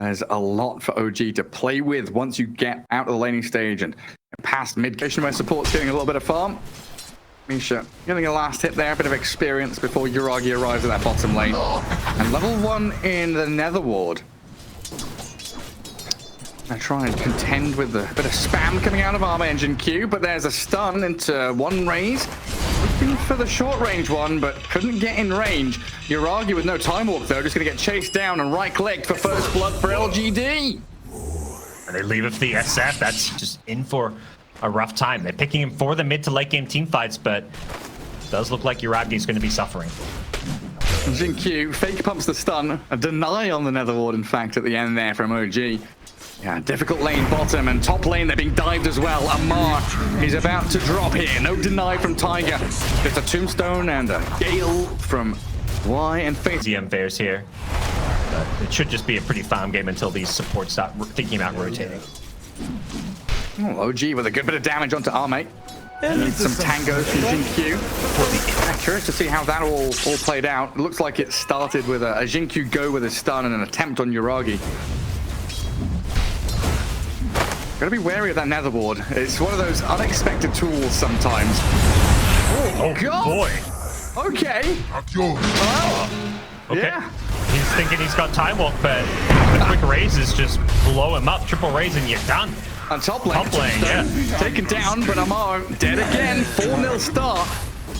There's a lot for OG to play with once you get out of the laning stage and past mid-game where support's getting a little bit of farm. Misha getting a last hit there, a bit of experience before Yuragi arrives at that bottom lane. And level 1 in the Nether Ward. I try and contend with a bit of spam coming out of Armor Engine Q, but there's a stun into one raise. Looking for the short range one, but couldn't get in range. Yuragi with no time walk though, just gonna get chased down and right-clicked for first blood for LGD. And they leave it for the SF. That's just in for a rough time. They're picking him for the mid to late game team fights, but it does look like Yuragi is going to be suffering. Jin Q fake pumps the stun, a deny on the Nether Ward in fact at the end there from OG. Yeah, difficult lane bottom and top lane they're being dived as well. Amar is about to drop here. No deny from Tiger. Just a tombstone and a gale from Y and Faith. ZM fares here. But it should just be a pretty farm game until these supports start thinking about rotating. Oh, OG with a good bit of damage onto our mate. Needs some tangos from Jin-Q. Curious to see how that all played out. It looks like it started with a Jin-Q go with a stun and an attempt on Yuragi. Gotta be wary of that Nether Ward. It's one of those unexpected tools sometimes. Oh God. Boy. Okay. Well, okay. Yeah. He's thinking he's got time walk, but the quick raises just blow him up. Triple raise and you're done. On top lane, yeah. Taken down, but Amar dead again. 4-0 start.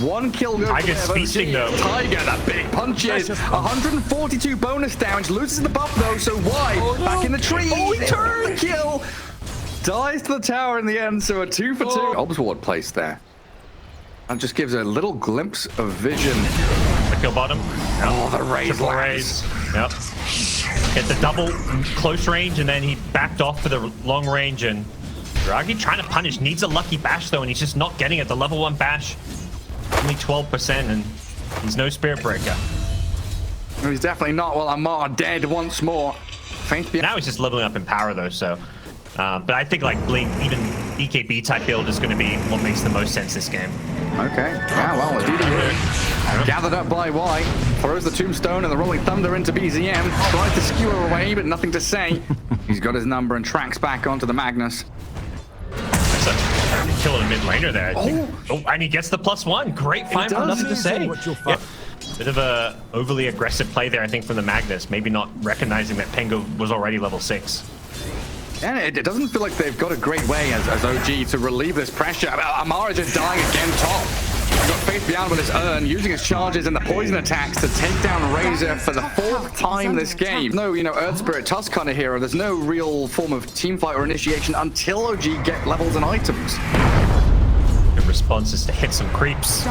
One kill goes. Tiger's feasting though. Tiger, that big punches. 142 bonus damage. Loses the buff though, so why? Back in the tree. Oh, he turned kill. Dies to the tower in the end, so a 2 for 2. Obs ward placed there. That just gives a little glimpse of vision. The kill bottom. Yep. Oh, the raise. Triple raise. Yep. Get the double close range, and then he backed off for the long range. And Yuragi trying to punish, needs a lucky bash though, and he's just not getting it. The level 1 bash, only 12%, and he's no spirit breaker. No, he's definitely not. Well, Amar dead once more. Now he's just leveling up in power though, so. But I think like Blink, even EKB type build is going to be what makes the most sense this game. Okay. Yeah, well, DD gathered up by Y, throws the tombstone and the rolling thunder into BZM, tries to skewer away, but nothing to say. He's got his number and tracks back onto the Magnus. That's a kill of a mid laner there. Oh, and he gets the +1. Great find for nothing to say. Yeah. Bit of a overly aggressive play there, I think, from the Magnus. Maybe not recognizing that Pengo was already level 6. And it doesn't feel like they've got a great way as OG to relieve this pressure. Amara just dying again top. He's got Faith Beyond with his urn, using his charges and the poison attacks to take down Razor for the 4th time this game. No, Earth Spirit Tusk kind of hero. There's no real form of team fight or initiation until OG get levels and items. Your response is to hit some creeps.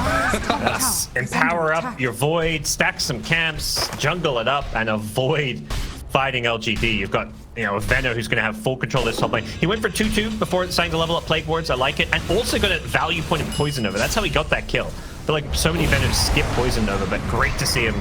And power up your Void, stack some camps, jungle it up, and avoid fighting LGD. You've got a Venom who's going to have full control of this top lane. He went for 2-2 before starting to level up Plague Wards. I like it. And also got a value point in Poison Nova. That's how he got that kill. I feel like so many Venoms skip Poison Nova, but great to see him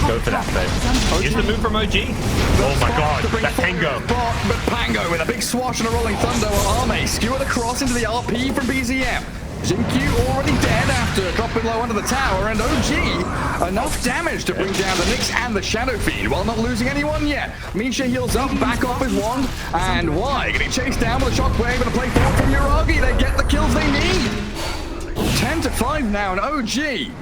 go for that. But here's the move from OG. Oh my God, that Pango. But Pango with a big swash and a rolling thunder on Arme. Skewered across into the RP from BZM. Jin-Q already dead after dropping low under the tower, and OG enough damage to bring down the Nyx and the Shadow Fiend while not losing anyone yet. Misha heals up, back off his wand, and Y getting chased down with a shockwave and a play forward from Yuragi. They get the kills they need. 10-5 now, and OG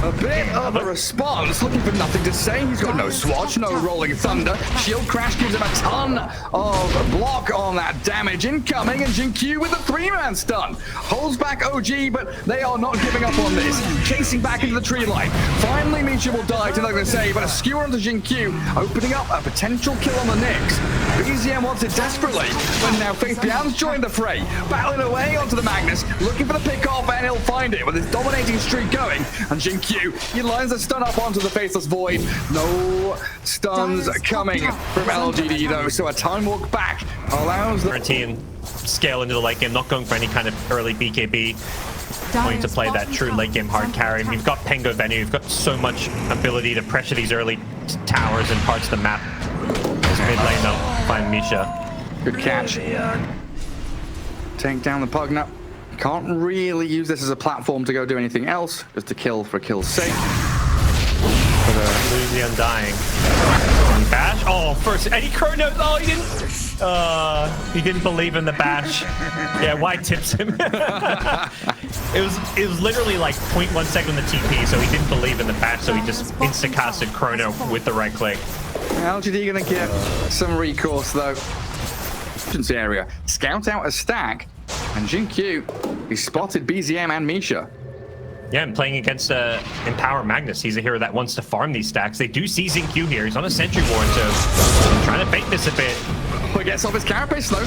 a bit of a response, looking for nothing to say. He's got no swatch, no rolling thunder. Shield crash gives him a ton of block on that damage incoming, and Jin-Q with a 3-man stun. Holds back OG, but they are not giving up on this. Chasing back into the tree line. Finally, Misha will die, to nothing to say, but a skewer onto Jin-Q, opening up a potential kill on the Nyx. BZM wants it desperately, but now Faith Beyond's joined the fray. Battling away onto the Magnus, looking for the pick-off, and he'll find it with his dominating streak going. And Jin-Q, he lines a stun up onto the Faceless Void. No stuns coming from LGD though, so a time walk back allows the team scale into the late game, not going for any kind of early BKB. Wanting to play that true late game hard carry. You've got Pengo Venu, you've got so much ability to pressure these early towers and parts of the map. This mid lane though, find Misha. Good catch. Take down the Pugna. Can't really use this as a platform to go do anything else, just to kill for kill's sake. Lose the Undying. bash. Oh, first, and he chronos. Oh, he didn't believe in the bash. Yeah, why tips him? it was literally like 0.1 second on the TP, so he didn't believe in the bash, so he just insta-casted chrono with the right click. LGD gonna get some recourse though. Area. Scout out a stack, and Jin-Q, he spotted BZM and Misha. Yeah, and playing against Empower Magnus. He's a hero that wants to farm these stacks. They do see Jin-Q here. He's on a sentry ward, so trying to bait this a bit. He gets off his carapace though.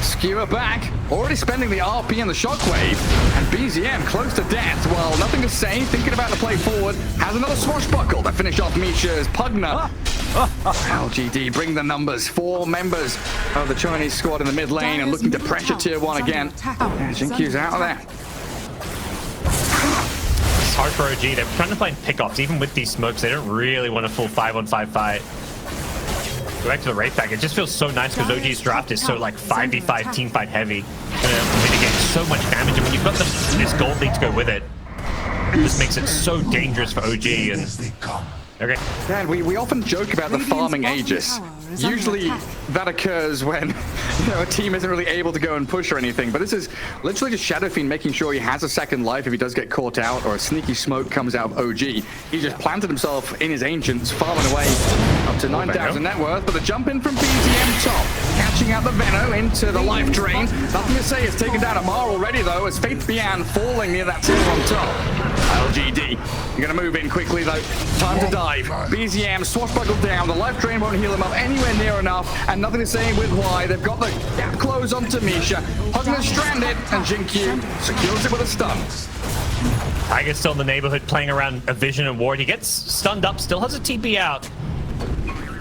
Skewer back, already spending the RP and the shockwave, and BZM close to death. Well, nothing to say, thinking about the play forward, has another swashbuckle to finish off Misha's Pugna. LGD bring the numbers. 4 members of the Chinese squad in the mid lane and looking to pressure tier 1 again. Yeah, Jin-Q's out of there. It's hard for OG. They're trying to find pickoffs. Even with these smokes, they don't really want a full 5-on-5 fight. Go back to the raid pack. It just feels so nice because OG's draft is so like 5v5 team fight heavy. Mitigate so much damage, and when you've got this gold lead to go with it, it just makes it so dangerous for OG. And okay. Dan, we often joke about the farming Aegis. Usually that occurs when a team isn't really able to go and push or anything, but this is literally just Shadow Fiend making sure he has a second life if he does get caught out or a sneaky smoke comes out of OG. He just planted himself in his Ancients, farming away up to 9,000 net worth, but the jump in from BZM top, catching out the Veno into the life drain. Nothing to say, it's taken down Amar already though, as Faith Bian falling near that tier on top. LGD, you're gonna move in quickly though, time to dive. BZM swashbuckled down, the life drain won't heal him up anywhere near enough, and nothing to say with why. They've got the gap close onto Misha. Pugna's stranded, and Jin-Q secures it with a stun. Tiger's still in the neighborhood playing around a vision and ward. He gets stunned up, still has a TP out.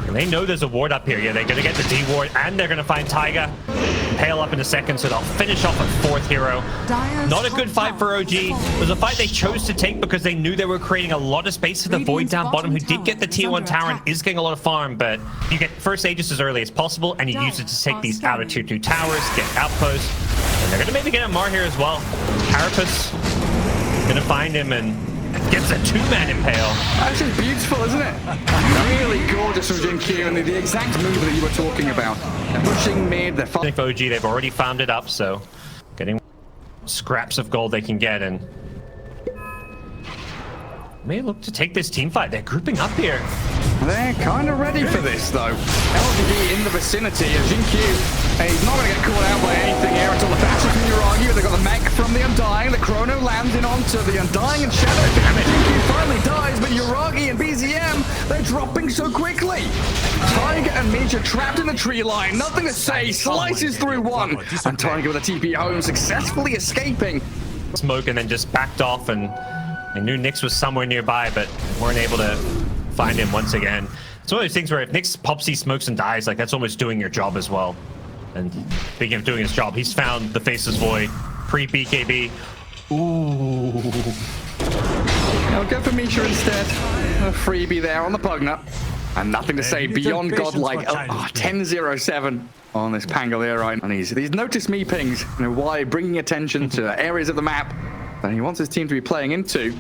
And they know there's a ward up here. Yeah, they're gonna get the D ward, and they're gonna find Tiger. Pale up in a second, so they'll finish off a 4th hero. Not a good fight for OG. It was a fight they chose to take because they knew they were creating a lot of space for the Void down bottom, who did get the tier 1 tower and is getting a lot of farm, but you get first Aegis as early as possible, and you use it to take these outer tier 2 towers, get outposts, and they're gonna maybe get Amar here as well. Carapace gonna find him and gets a 2-man impale. That's just beautiful, isn't it? Really gorgeous from Jin-Q, and the exact move that you were talking about. They're pushing mid, they're I think for OG, they've already farmed it up, so getting scraps of gold they can get, and may look to take this team fight. They're grouping up here. They're kind of ready for this, though. LGD in the vicinity of Jin-Q. He's not going to get caught out by anything here until the fashion from Uragi. They've got the mech from the Undying. The Chrono lands in onto the Undying and Shadow. Damn it, Jin-Q finally dies, but Uragi and BZM, they're dropping so quickly. Tiger and Misha trapped in the tree line. Nothing to say. Slices through one. And Tiger with a TP home, successfully escaping. Smoke and then just backed off, and I knew Nyx was somewhere nearby, but weren't able to find him once again. It's one of those things where if Nyx pops these smokes and dies, like that's almost doing your job as well. And speaking of doing his job, he's found the Faceless Void, pre-BKB. Ooh. I'll go for Misha instead. A freebie there on the Pugna. And nothing to say beyond godlike. 10-0-7 on this Pangolier, and these notice me pings. You know, why bringing attention to areas of the map that he wants his team to be playing into.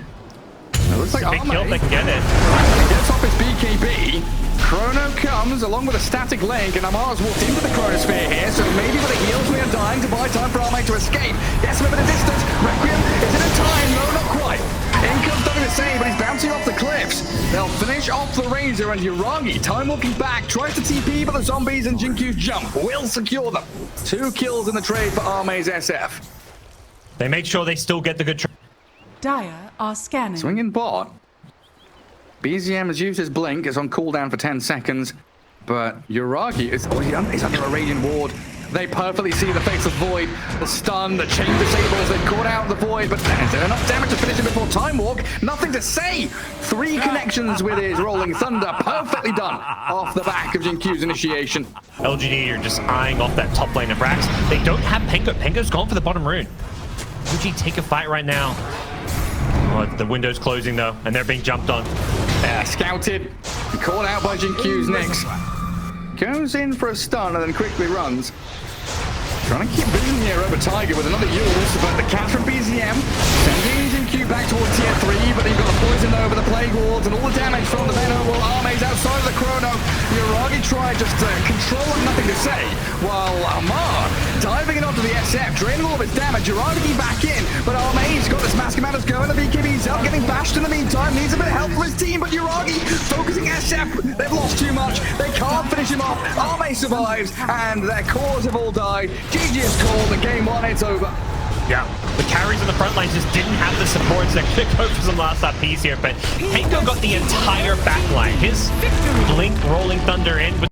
It looks like big kill, they can get it. He gets off his BKB. Chrono comes along with a static link, and Amar's walked into the Chronosphere here, so maybe with a heal from the Undying to buy time for Armate to escape. Yes, a bit of distance. Requiem is in a time. No, not quite. In comes nothing to say, but he's bouncing off the cliffs. They'll finish off the Razor, and Uragi, time walking back, tries to TP, but the zombies and Jin-Q's jump will secure them. 2 kills in the trade for Arme's SF. They make sure they still get the good trade. Dire are scanning. Swinging bot. BZM has used his blink. It's on cooldown for 10 seconds. But Uragi is under a Radiant Ward. They perfectly see the Faceless Void. The stun, the chain disables. They've caught out the Void, but is there enough damage to finish it before Time Walk? Nothing to say. 3 connections with his Rolling Thunder. Perfectly done off the back of Jin-Q's initiation. LGD are just eyeing off that top lane of Rax. They don't have Penko. Penko's gone for the bottom rune. OG take a fight right now. Oh, the window's closing though, and they're being jumped on. Scouted, caught out by Jin-Q's Nyx. Goes in for a stun and then quickly runs. Trying to keep vision here over Tiger with another Yules, but the catch from BZM sending Jin-Q back towards tier 3, but they've got the poison over the Plague Wards and all the damage from the Venom. Well, Arme's outside of the Chrono. Yuragi tried just to control and nothing to say, while Amar diving in onto the SF, draining all of his damage. Yuragi back in, but Arme's got this Mask Commander's going. The BKB's up, getting bashed in the meantime. Needs a bit of help from his team, but Yuragi focusing SF. They've lost too much. They can't finish him off. Arme survives, and their cores have all died. GG is called. The game one, it's over. Yeah, the carries on the front line just didn't have the supports that could go for some last RPs here, but Henko got the entire back line. His Blink Rolling Thunder in with